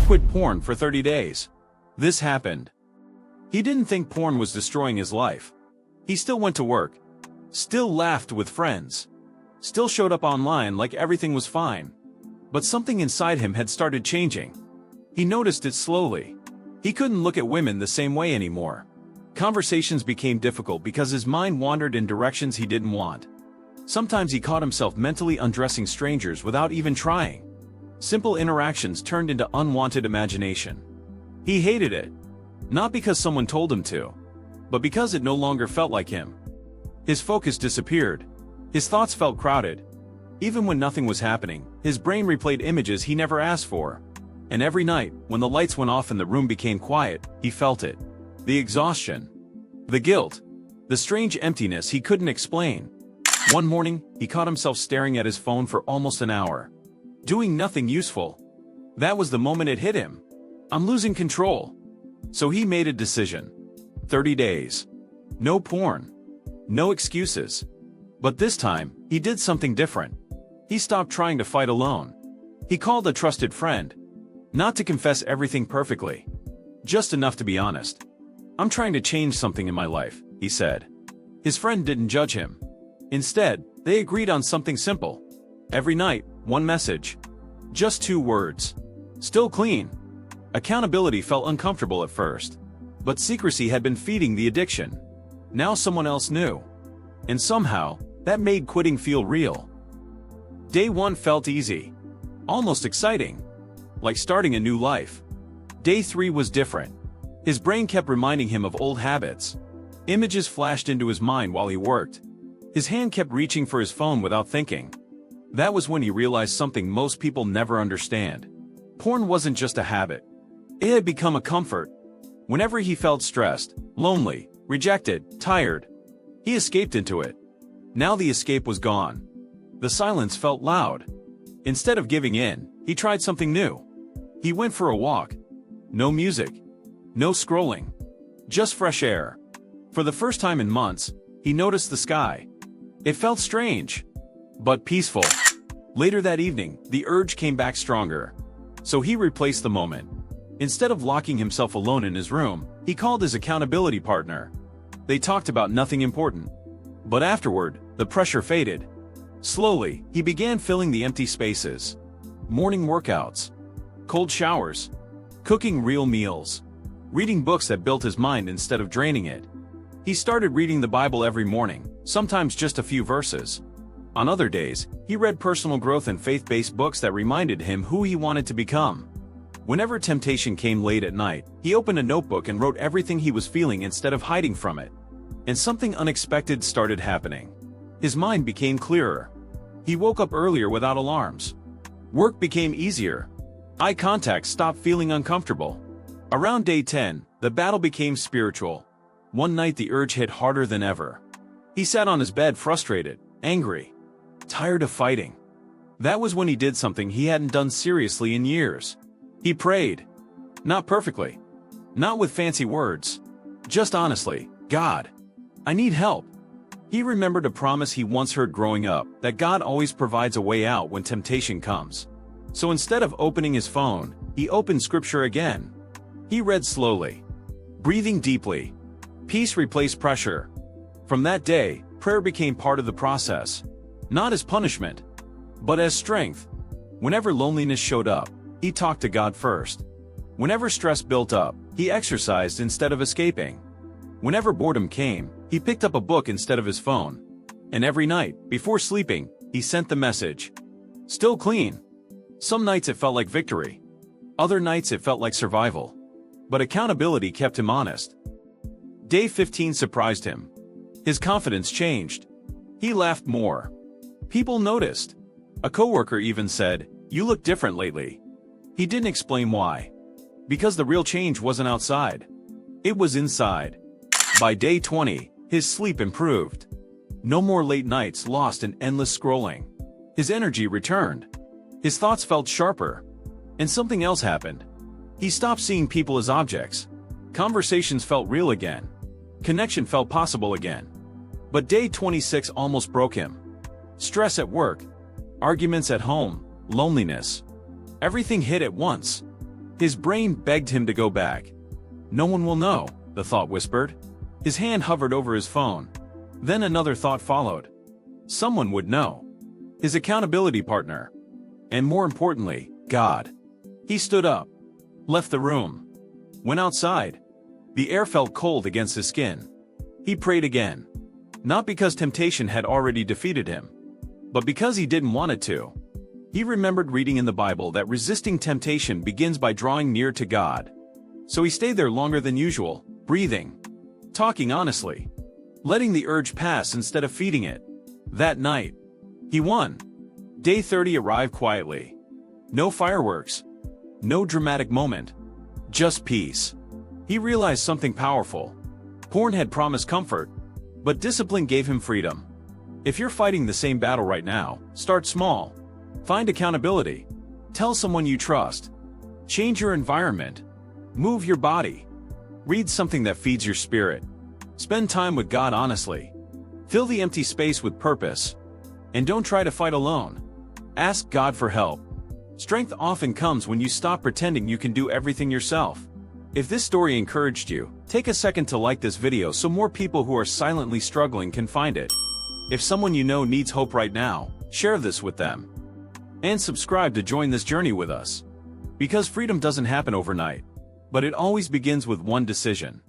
quit porn for 30 days. This happened. He didn't think porn was destroying his life. He still went to work, still laughed with friends, still showed up online like everything was fine. But something inside him had started changing. He noticed it slowly. He couldn't look at women the same way anymore. Conversations became difficult because his mind wandered in directions he didn't want. Sometimes he caught himself mentally undressing strangers without even trying. Simple interactions turned into unwanted imagination. He hated it. Not because someone told him to, but because it no longer felt like him. His focus disappeared. His thoughts felt crowded. Even when nothing was happening, his brain replayed images he never asked for. And every night, when the lights went off and the room became quiet, he felt it. The exhaustion. The guilt. The strange emptiness he couldn't explain. One morning, he caught himself staring at his phone for almost an hour, doing nothing useful. That was the moment it hit him. I'm losing control. So he made a decision. 30 days. No porn. No excuses. But this time, he did something different. He stopped trying to fight alone. He called a trusted friend. Not to confess everything perfectly. Just enough to be honest. I'm trying to change something in my life, he said. His friend didn't judge him. Instead, they agreed on something simple. Every night, one message. Just 2 words. Still clean. Accountability felt uncomfortable at first. But secrecy had been feeding the addiction. Now someone else knew. And somehow, that made quitting feel real. Day 1 felt easy. Almost exciting. Like starting a new life. Day 3 was different. His brain kept reminding him of old habits. Images flashed into his mind while he worked. His hand kept reaching for his phone without thinking. That was when he realized something most people never understand. Porn wasn't just a habit. It had become a comfort. Whenever he felt stressed, lonely, rejected, tired, he escaped into it. Now the escape was gone. The silence felt loud. Instead of giving in, he tried something new. He went for a walk. No music. No scrolling. Just fresh air. For the first time in months, he noticed the sky. It felt strange, but peaceful. Later that evening, the urge came back stronger. So he replaced the moment. Instead of locking himself alone in his room, he called his accountability partner. They talked about nothing important. But afterward, the pressure faded. Slowly, he began filling the empty spaces. Morning workouts. Cold showers. Cooking real meals. Reading books that built his mind instead of draining it. He started reading the Bible every morning, sometimes just a few verses. On other days, he read personal growth and faith-based books that reminded him who he wanted to become. Whenever temptation came late at night, he opened a notebook and wrote everything he was feeling instead of hiding from it. And something unexpected started happening. His mind became clearer. He woke up earlier without alarms. Work became easier. Eye contact stopped feeling uncomfortable. Around day 10, the battle became spiritual. One night the urge hit harder than ever. He sat on his bed frustrated, angry, tired of fighting. That was when he did something he hadn't done seriously in years. He prayed. Not perfectly. Not with fancy words. Just honestly, God, I need help. He remembered a promise he once heard growing up, that God always provides a way out when temptation comes. So instead of opening his phone, he opened scripture again. He read slowly, breathing deeply. Peace replaced pressure. From that day, prayer became part of the process. Not as punishment, but as strength. Whenever loneliness showed up, he talked to God first. Whenever stress built up, he exercised instead of escaping. Whenever boredom came, he picked up a book instead of his phone. And every night, before sleeping, he sent the message. Still clean. Some nights it felt like victory. Other nights it felt like survival. But accountability kept him honest. Day 15 surprised him. His confidence changed. He laughed more. People noticed. A coworker even said, "You look different lately." He didn't explain why. Because the real change wasn't outside. It was inside. By day 20, his sleep improved. No more late nights lost in endless scrolling. His energy returned. His thoughts felt sharper. And something else happened. He stopped seeing people as objects. Conversations felt real again. Connection felt possible again. But day 26 almost broke him. Stress at work. Arguments at home. Loneliness. Everything hit at once. His brain begged him to go back. No one will know, the thought whispered. His hand hovered over his phone. Then another thought followed. Someone would know. His accountability partner. And more importantly, God. He stood up, left the room, went outside. The air felt cold against his skin. He prayed again. Not because temptation had already defeated him, but because he didn't want it to. He remembered reading in the Bible that resisting temptation begins by drawing near to God. So he stayed there longer than usual, breathing, talking honestly, letting the urge pass instead of feeding it. That night, he won. Day 30 arrived quietly. No fireworks. No dramatic moment. Just peace. He realized something powerful. Porn had promised comfort, but discipline gave him freedom. If you're fighting the same battle right now, start small. Find accountability. Tell someone you trust. Change your environment. Move your body. Read something that feeds your spirit. Spend time with God honestly. Fill the empty space with purpose. And don't try to fight alone. Ask God for help. Strength often comes when you stop pretending you can do everything yourself. If this story encouraged you, take a second to like this video so more people who are silently struggling can find it. If someone you know needs hope right now, share this with them. And subscribe to join this journey with us. Because freedom doesn't happen overnight, but it always begins with one decision.